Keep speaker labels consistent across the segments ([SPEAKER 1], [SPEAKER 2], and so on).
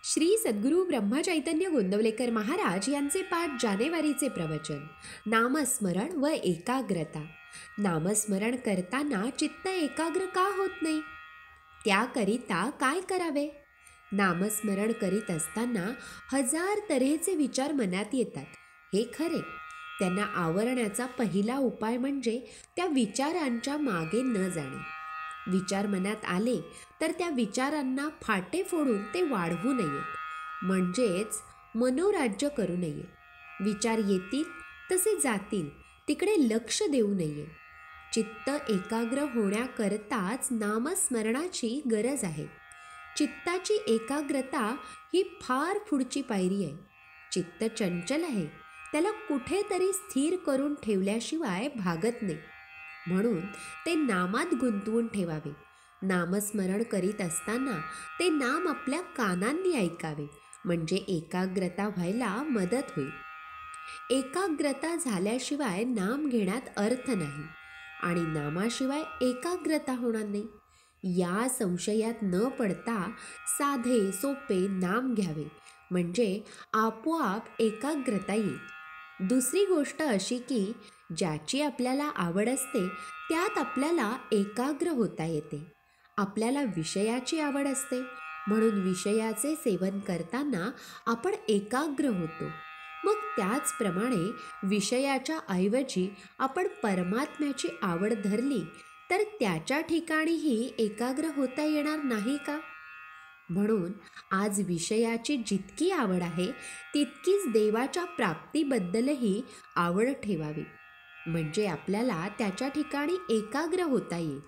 [SPEAKER 1] श्री सद्गुरू ब्रह्मचैतन्य गोंदवलेकर महाराज यांचे 5 जानेवारीचे प्रवचन. नामस्मरण व एकाग्रता. नामस्मरण करताना चित्त एकाग्र का होत नाही? त्याकरिता काय करावे? नामस्मरण करीत असताना 1000 तऱ्हेचे विचार मनात येतात, हे खरे. त्यांना आवरण्याचा पहिला उपाय म्हणजे त्या विचारांच्या मागे न जाणे. विचार मनात आले तर त्या विचारांना फाटे फोडून ते वाढवू नयेत, म्हणजेच मनोराज्य करू नये. विचार येतील तसे जातील, तिकडे लक्ष देऊ नये. चित्त एकाग्र होण्याकरताच नामस्मरणाची गरज आहे. चित्ताची एकाग्रता ही फार पुढची पायरी आहे. चित्त चंचल आहे, त्याला कुठेतरी स्थिर करून ठेवल्याशिवाय भागत नाही. म्हणून ते नामात गुंतवून ठेवावे. नामस्मरण करीत असताना ते नाम आपल्या कानांनी ऐकावे, म्हणजे एकाग्रता व्हायला मदत होईल. एकाग्रता झाल्याशिवाय नाम घेण्यात अर्थ नाही आणि नामाशिवाय एकाग्रता होणार नाही. या संशयात न पडता साधे सोपे नाम घ्यावे, म्हणजे आपोआप एकाग्रता येईल. दुसरी गोष्ट अशी की ज्याची आपल्याला आवड असते त्यात आपल्याला एकाग्र होता येते. आपल्याला विषयाची आवड असते, म्हणून विषयाचे सेवन करताना आपण एकाग्र होतो. मग त्याचप्रमाणे विषयाच्या ऐवजी आपण परमात्म्याची आवड धरली तर त्याच्या ठिकाणीही एकाग्र होता येणार नाही का? म्हणून आज विषयाची जितकी आवड आहे तितकीच देवाच्या प्राप्तीबद्दलही आवड ठेवावी, म्हणजे आपल्याला त्याच्या ठिकाणी एकाग्र होता येईल.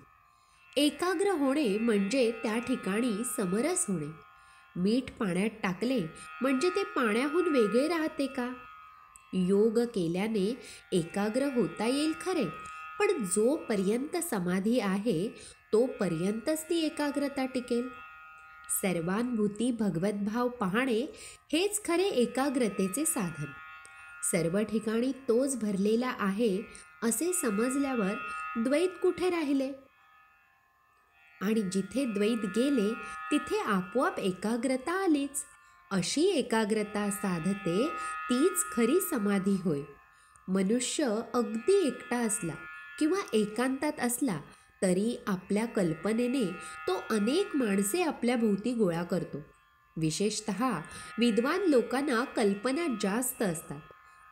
[SPEAKER 1] एकाग्र होणे म्हणजे त्या ठिकाणी समरस होणे. मीठ पाण्यात टाकले म्हणजे ते पाण्याहून वेगळे राहते का? योग केल्याने एकाग्र होता येईल खरे, पण जोपर्यंत समाधी आहे तोपर्यंतच ती एकाग्रता टिकेल. सर्वानुभूती भगवद्भाव पाहणे हेच खरे एकाग्रतेचे साधन. सर्व ठिकाणी तोच भरलेला आहे असे समजल्यावर द्वैत कुठे राहिले? आणि जिथे द्वैत गेले तिथे आपोआप एकाग्रता आलीच. अशी एकाग्रता साधते तीच खरी समाधी होय. मनुष्य अगदी एकटा असला किंवा एकांतात असला तरी आपल्या कल्पनेने तो अनेक माणसे आपल्या भोवती गोळा करतो. विशेषतः विद्वान लोकांना कल्पना जास्त असतात.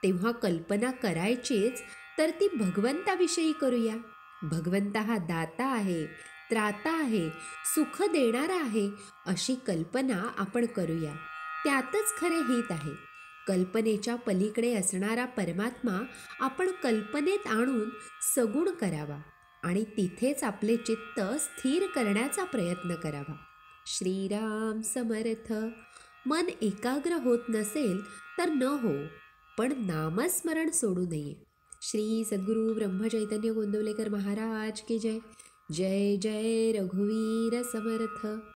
[SPEAKER 1] तेव्हा कल्पना करायचीच तर ती भगवंताविषयी करूया. भगवंत हा दाता आहे, त्राता आहे, सुख देणारा आहे, अशी कल्पना आपण करूया. त्यातच खरे हित आहे. कल्पनेच्या पलीकडे असणारा परमात्मा आपण कल्पनेत आणून सगुण करावा आणि तिथेच आपले चित्त स्थिर करण्याचा प्रयत्न करावा. श्रीराम समर्थ. मन एकाग्र होत नसेल तर न हो, पण नामस्मरण सोडू नये. श्री सद्गुरू ब्रह्मचैतन्य गोंदवलेकर महाराज की जय. जय जय रघुवीर समर्थ.